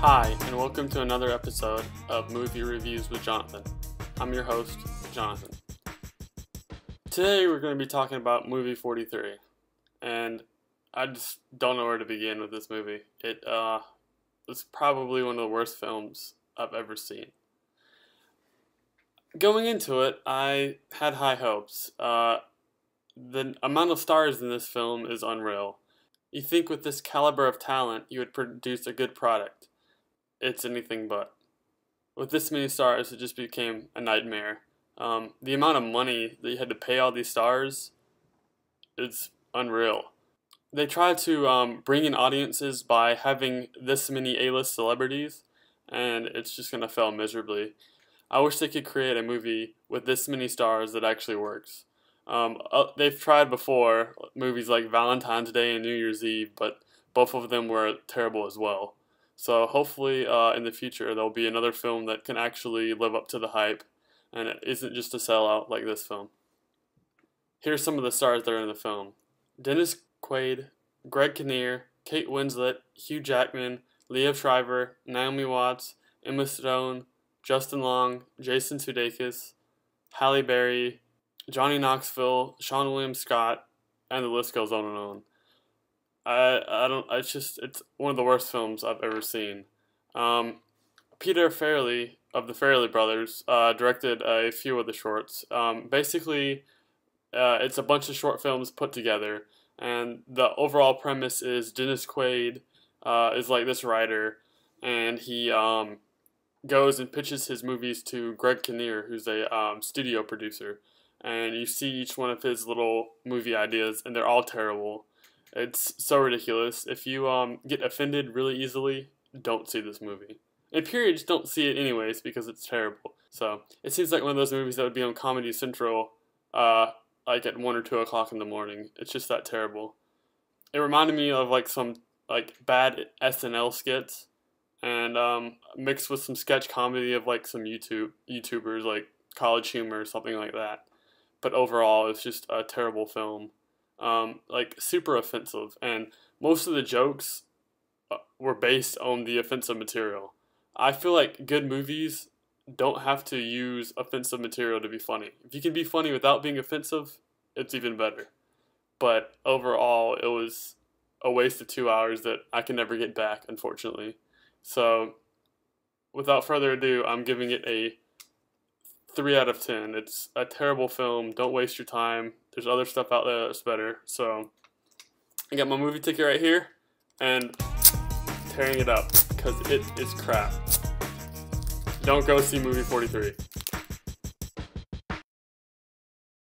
Hi, and welcome to another episode of Movie Reviews with Jonathan. I'm your host, Jonathan. Today we're going to be talking about movie 43, and I just don't know where to begin with this movie. It's probably one of the worst films I've ever seen. Going into it, I had high hopes. The amount of stars in this film is unreal. You think with this caliber of talent, you would produce a good product. It's anything but. With this many stars, it just became a nightmare. The amount of money that you had to pay all these stars is unreal. They tried to bring in audiences by having this many A-list celebrities, and it's just going to fail miserably. I wish they could create a movie with this many stars that actually works. They've tried before, movies like Valentine's Day and New Year's Eve, but both of them were terrible as well. So hopefully in the future there'll be another film that can actually live up to the hype and it isn't just a sellout like this film. Here's some of the stars that are in the film. Dennis Quaid, Greg Kinnear, Kate Winslet, Hugh Jackman, Liev Schreiber, Naomi Watts, Emma Stone, Justin Long, Jason Sudeikis, Halle Berry, Johnny Knoxville, Seann William Scott, and the list goes on and on. It's one of the worst films I've ever seen. Peter Farrelly of the Farrelly Brothers directed a few of the shorts. Basically, it's a bunch of short films put together, and the overall premise is Dennis Quaid is like this writer, and he goes and pitches his movies to Greg Kinnear, who's a studio producer, and you see each one of his little movie ideas, and they're all terrible. It's so ridiculous. If you get offended really easily, don't see this movie. And period, just don't see it anyways because it's terrible. So it seems like one of those movies that would be on Comedy Central like at 1 or 2 o'clock in the morning. It's just that terrible. It reminded me of like some like bad SNL skits and mixed with some sketch comedy of like some YouTubers like College Humor or something like that. But overall, it's just a terrible film. Like super offensive, and most of the jokes were based on the offensive material. I feel like good movies don't have to use offensive material to be funny. If you can be funny without being offensive, it's even better. But overall, it was a waste of 2 hours that I can never get back, unfortunately. So, without further ado, I'm giving it a 3 out of 10. It's a terrible film. Don't waste your time. There's other stuff out there that's better. So I got my movie ticket right here and tearing it up because it is crap. Don't go see movie 43.